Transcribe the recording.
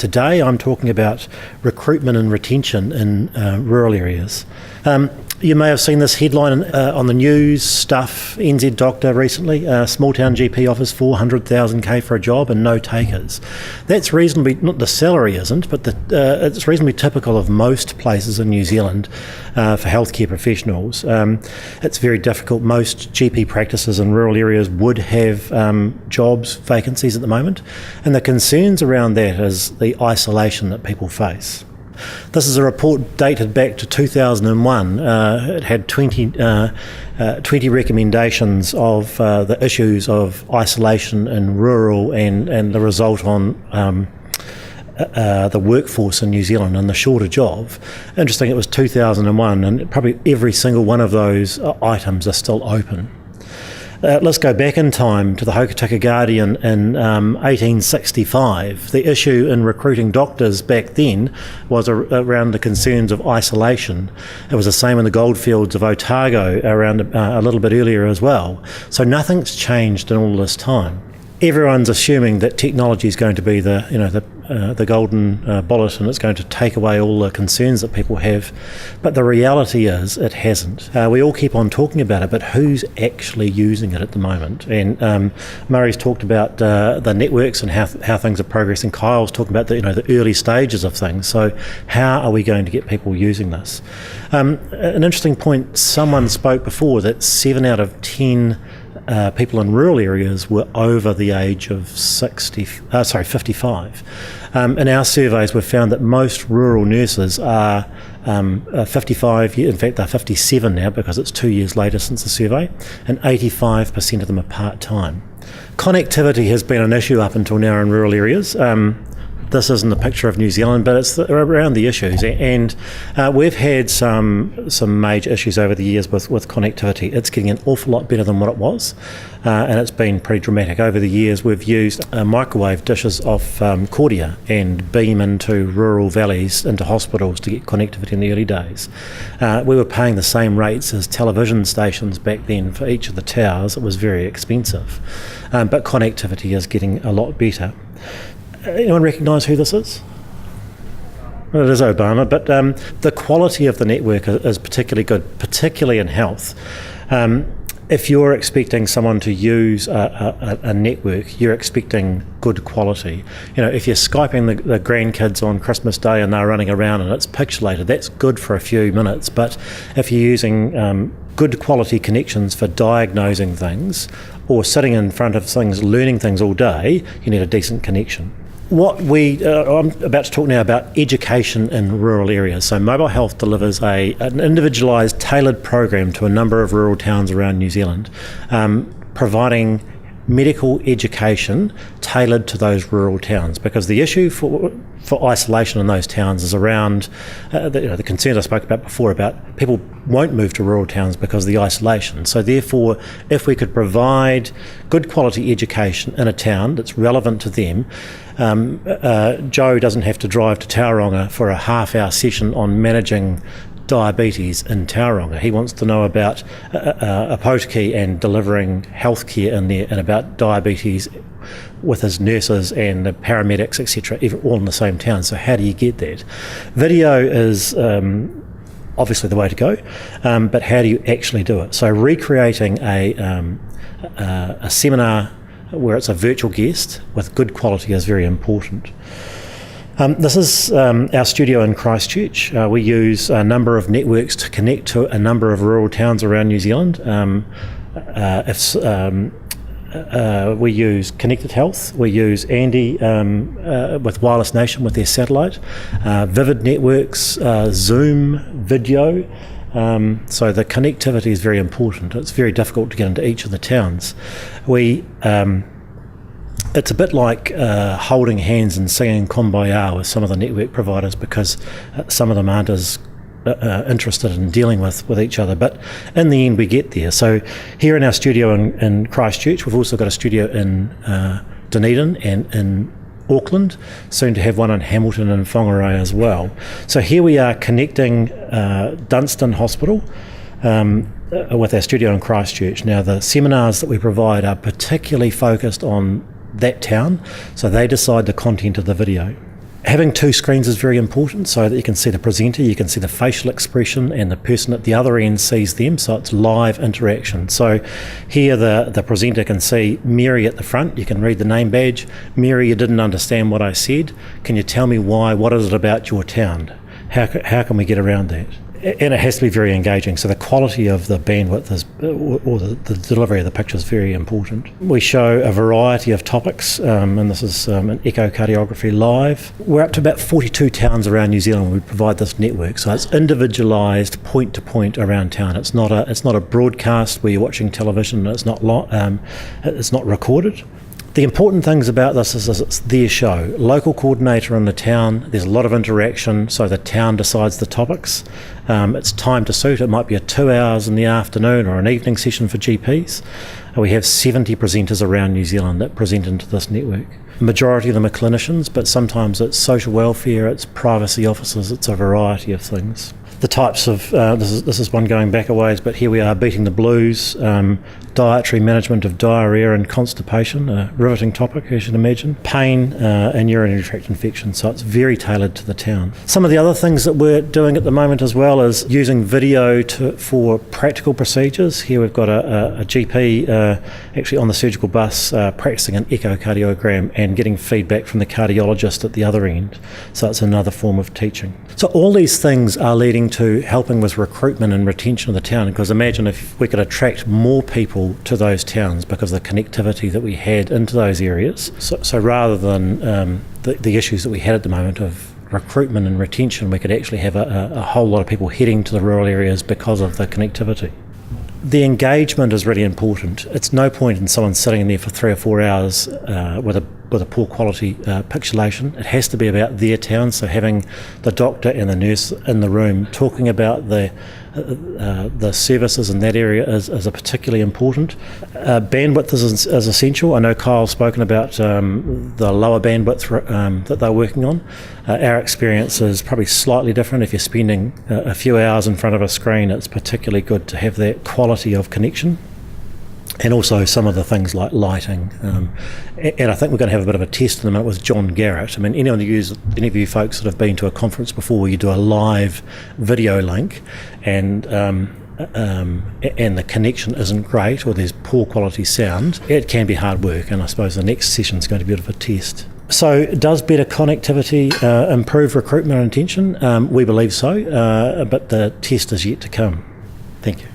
today I'm talking about recruitment and retention in rural areas. You may have seen this headline on the news stuff, NZ Doctor recently, small town GP offers 400,000 for a job and no takers. That's reasonably, not the salary isn't, but it's reasonably typical of most places in New Zealand for healthcare professionals. It's very difficult. Most GP practices in rural areas would have jobs, vacancies at the moment, and the concerns around that is the isolation that people face. This is a report dated back to 2001. It had 20 recommendations of the issues of isolation in rural and the result on the workforce in New Zealand and the shortage of. Interesting, it was 2001 and probably every single one of those items are still open. Let's go back in time to the Hokitika Guardian in 1865. The issue in recruiting doctors back then was around the concerns of isolation. It was the same in the goldfields of Otago around a little bit earlier as well. So nothing's changed in all this time. Everyone's assuming that technology is going to be the golden bullet and it's going to take away all the concerns that people have, but the reality is it hasn't. We all keep on talking about it, but who's actually using it at the moment? And Murray's talked about the networks and how things are progressing. Kyle's talking about the early stages of things. So how are we going to get people using this? An interesting point, someone spoke before that 7 out of 10 people in rural areas were over the age of 55. In our surveys, we've found that most rural nurses are 55, in fact they're 57 now because it's 2 years later since the survey, and 85% of them are part-time. Connectivity has been an issue up until now in rural areas. This isn't a picture of New Zealand, but it's around the issues, and we've had some major issues over the years with connectivity. It's getting an awful lot better than what it was, and it's been pretty dramatic. Over the years, we've used microwave dishes off Cordia and beam into rural valleys, into hospitals to get connectivity in the early days. We were paying the same rates as television stations back then for each of the towers. It was very expensive, but connectivity is getting a lot better. Anyone recognise who this is? Well, it is Obama, but the quality of the network is particularly good, particularly in health. If you're expecting someone to use a network, you're expecting good quality. If you're Skyping the grandkids on Christmas Day and they're running around and it's pixelated, that's good for a few minutes. But if you're using good quality connections for diagnosing things or sitting in front of things, learning things all day, you need a decent connection. I'm about to talk now about education in rural areas. So Mobile Health delivers an individualised, tailored program to a number of rural towns around New Zealand, providing medical education tailored to those rural towns, because the issue for isolation in those towns is around the concerns I spoke about before about people won't move to rural towns because of the isolation. So therefore, if we could provide good quality education in a town that's relevant to them, Joe doesn't have to drive to Tauranga for a half-hour session on managing diabetes in Tauranga. He wants to know about Apotiki and delivering healthcare in there, and about diabetes with his nurses and the paramedics, etc., all in the same town. So how do you get that? Video is obviously the way to go, but how do you actually do it? So recreating a seminar where it's a virtual guest with good quality is very important. This is our studio in Christchurch. We use a number of networks to connect to a number of rural towns around New Zealand. We use Connected Health. We use Andy with Wireless Nation with their satellite. Vivid Networks, Zoom, video. So the connectivity is very important. It's very difficult to get into each of the towns. It's a bit like holding hands and singing Kumbaya with some of the network providers, because some of them aren't as interested in dealing with each other. But in the end, we get there. So here in our studio in Christchurch, we've also got a studio in Dunedin and in Auckland, soon to have one in Hamilton and Whangarei as well. So here we are connecting Dunstan Hospital with our studio in Christchurch. Now, the seminars that we provide are particularly focused on that town, so they decide the content of the video. Having two screens is very important so that you can see the presenter, you can see the facial expression, and the person at the other end sees them, so it's live interaction. So here the presenter can see Mary at the front, you can read the name badge. Mary, you didn't understand what I said. Can you tell me why? What is it about your town? How can we get around that? And it has to be very engaging, so the quality of the bandwidth or the delivery of the picture is very important. We show a variety of topics, and this is an echocardiography live. We're up to about 42 towns around New Zealand where we provide this network, so it's individualised point to point around town. It's not a broadcast where you're watching television. It's not recorded. The important things about this is it's their show. Local coordinator in the town, there's a lot of interaction, so the town decides the topics. It's time to suit. It might be 2 hours in the afternoon or an evening session for GPs. We have 70 presenters around New Zealand that present into this network. The majority of them are clinicians, but sometimes it's social welfare, it's privacy officers, it's a variety of things. The types of, this is one going back a ways, but here we are, beating the blues, dietary management of diarrhoea and constipation, a riveting topic as you can imagine, pain and urinary tract infection, so it's very tailored to the town. Some of the other things that we're doing at the moment as well is using video for practical procedures. Here we've got a GP actually on the surgical bus practicing an echocardiogram and getting feedback from the cardiologist at the other end, so it's another form of teaching. So all these things are leading to helping with recruitment and retention of the town, because imagine if we could attract more people to those towns because of the connectivity that we had into those areas. So rather than the issues that we had at the moment of recruitment and retention, we could actually have a whole lot of people heading to the rural areas because of the connectivity. The engagement is really important. It's no point in someone sitting in there for 3 or 4 hours with a poor quality pixelation. It has to be about their town, so having the doctor and the nurse in the room talking about the services in that area is a particularly important. Bandwidth is essential. I know Kyle's spoken about the lower bandwidth that they're working on. Our experience is probably slightly different. If you're spending a few hours in front of a screen, it's particularly good to have that quality of connection. And also some of the things like lighting. And I think we're going to have a bit of a test in a minute with John Garrett. I mean, any of you folks that have been to a conference before where you do a live video link and the connection isn't great or there's poor quality sound, it can be hard work, and I suppose the next session is going to be a bit of a test. So does better connectivity improve recruitment and retention? We believe so, but the test is yet to come. Thank you.